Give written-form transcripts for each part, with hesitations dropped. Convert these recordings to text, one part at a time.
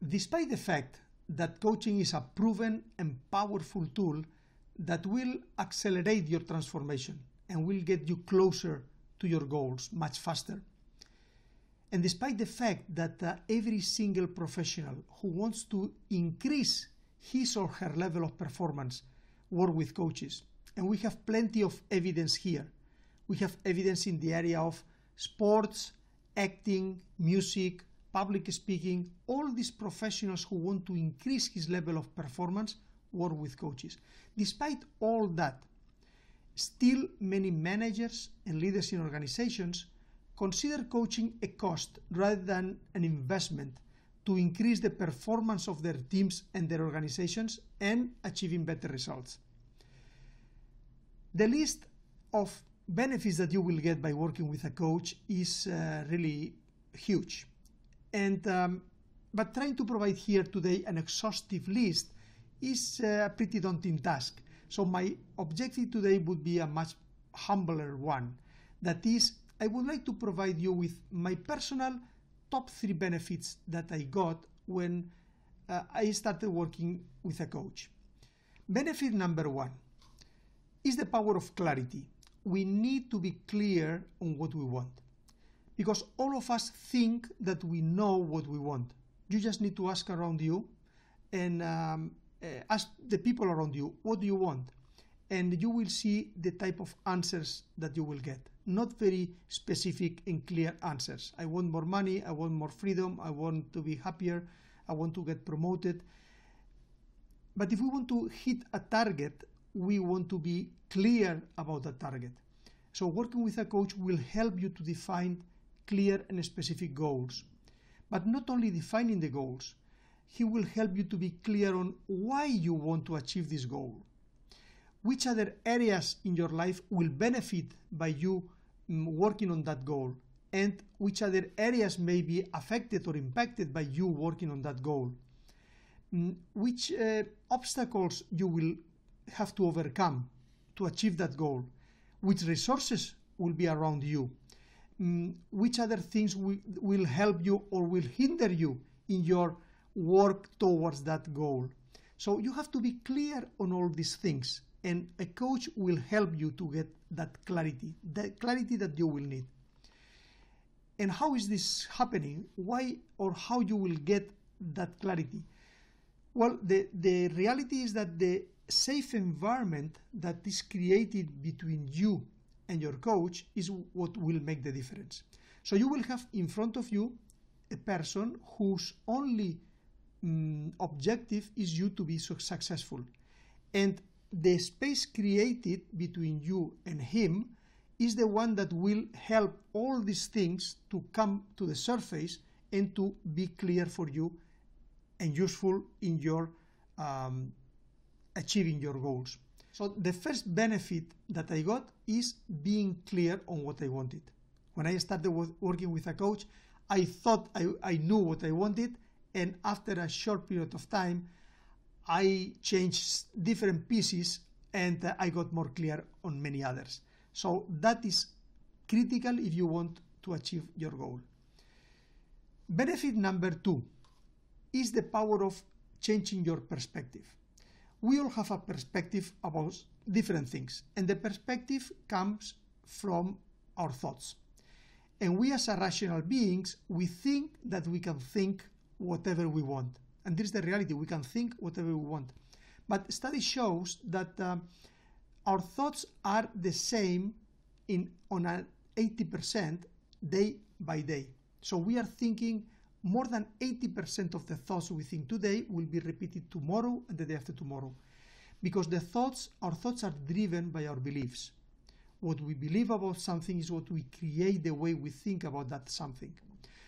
Despite the fact that coaching is a proven and powerful tool that will accelerate your transformation and will get you closer to your goals much faster, and despite the fact that every single professional who wants to increase his or her level of performance work with coaches, and we have plenty of evidence here. We have evidence in the area of sports, acting, music, public speaking. All these professionals who want to increase his level of performance work with coaches. Despite all that, still many managers and leaders in organizations consider coaching a cost rather than an investment to increase the performance of their teams and their organizations and achieving better results. The list of benefits that you will get by working with a coach is really huge. But trying to provide here today an exhaustive list is a pretty daunting task. So my objective today would be a much humbler one. That is, I would like to provide you with my personal top 3 benefits that I got when I started working with a coach. Benefit number 1 is the power of clarity. We need to be clear on what we want, because all of us think that we know what we want. You just need to ask around you and ask the people around you, what do you want? And you will see the type of answers that you will get. Not very specific and clear answers. I want more money, I want more freedom, I want to be happier, I want to get promoted. But if we want to hit a target, we want to be clear about the target. So working with a coach will help you to define clear and specific goals. But not only defining the goals, he will help you to be clear on why you want to achieve this goal. Which other areas in your life will benefit by you working on that goal, and which other areas may be affected or impacted by you working on that goal. Which obstacles you will have to overcome to achieve that goal. Which resources will be around you. Which other things will help you or will hinder you in your work towards that goal. So you have to be clear on all these things, and a coach will help you to get that clarity that you will need. And how is this happening? Why or how you will get that clarity? Well, the reality is that the safe environment that is created between you and your coach is what will make the difference. So you will have in front of you a person whose only objective is you to be successful. And the space created between you and him is the one that will help all these things to come to the surface and to be clear for you and useful in your achieving your goals. So the first benefit that I got is being clear on what I wanted. When I started working with a coach, I thought I knew what I wanted, and after a short period of time, I changed different pieces and I got more clear on many others. So that is critical if you want to achieve your goal. Benefit number 2 is the power of changing your perspective. We all have a perspective about different things, and the perspective comes from our thoughts. And we as rational beings, we think that we can think whatever we want. And this is the reality, we can think whatever we want. But study shows that our thoughts are the same on an 80% day by day. So we are thinking more than 80% of the thoughts we think today will be repeated tomorrow and the day after tomorrow. Because our thoughts are driven by our beliefs. What we believe about something is what we create the way we think about that something.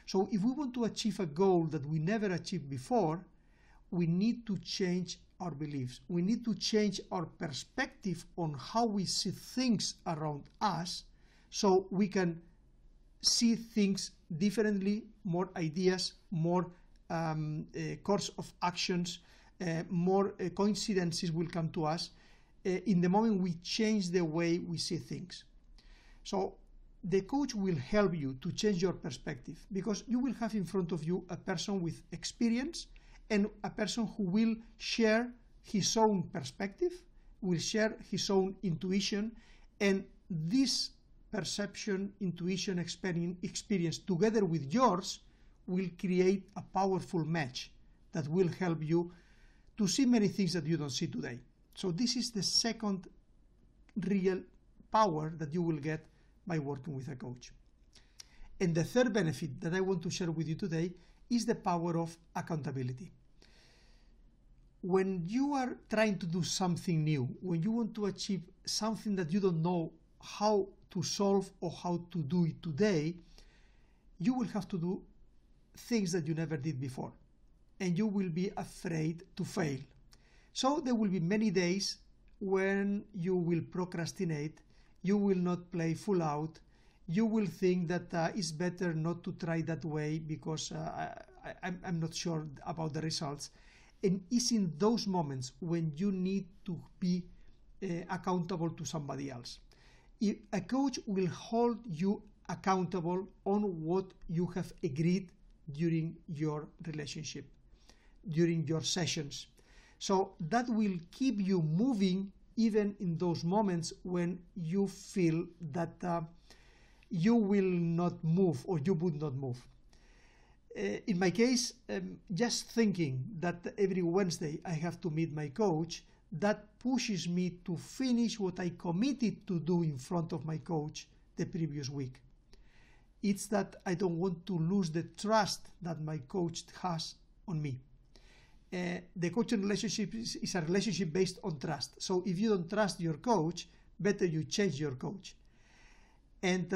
So if we want to achieve a goal that we never achieved before, we need to change our beliefs. We need to change our perspective on how we see things around us so we can see things differently, more ideas, more course of actions, more coincidences will come to us in the moment we change the way we see things. So the coach will help you to change your perspective, because you will have in front of you a person with experience and a person who will share his own perspective, will share his own intuition, and this perception, intuition, experience together with yours will create a powerful match that will help you to see many things that you don't see today. So this is the second real power that you will get by working with a coach. And the third benefit that I want to share with you today is the power of accountability. When you are trying to do something new, when you want to achieve something that you don't know how to solve or how to do it today, you will have to do things that you never did before, and you will be afraid to fail. So there will be many days when you will procrastinate, you will not play full out, you will think that it's better not to try that way because I'm not sure about the results. And it's in those moments when you need to be accountable to somebody else. If a coach will hold you accountable on what you have agreed during your relationship, during your sessions. So that will keep you moving even in those moments when you feel that you will not move or you would not move. In my case, just thinking that every Wednesday I have to meet my coach, that pushes me to finish what I committed to do in front of my coach the previous week. It's that I don't want to lose the trust that my coach has on me. The coaching relationship is a relationship based on trust. So if you don't trust your coach, better you change your coach. And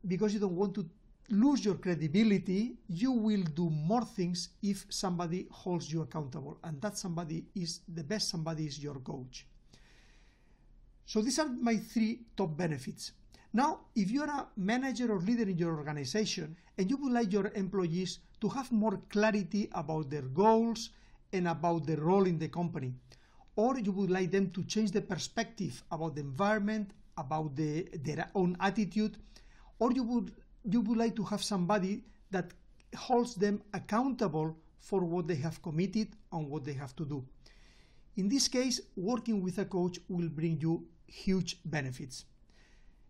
because you don't want to lose your credibility, you will do more things if somebody holds you accountable. And that somebody is, the best somebody is your coach. So these are my three top benefits. Now, if you're a manager or leader in your organization and you would like your employees to have more clarity about their goals and about their role in the company, or you would like them to change the perspective about the environment, about their own attitude, or you would like to have somebody that holds them accountable for what they have committed and what they have to do. In this case, working with a coach will bring you huge benefits.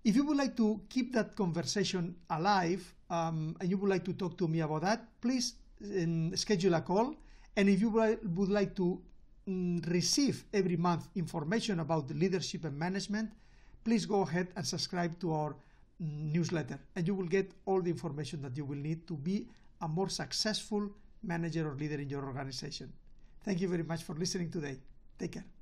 If you would like to keep that conversation alive and you would like to talk to me about that, please schedule a call. And if you would like to receive every month information about the leadership and management, please go ahead and subscribe to our newsletter, and you will get all the information that you will need to be a more successful manager or leader in your organization. Thank you very much for listening today. Take care.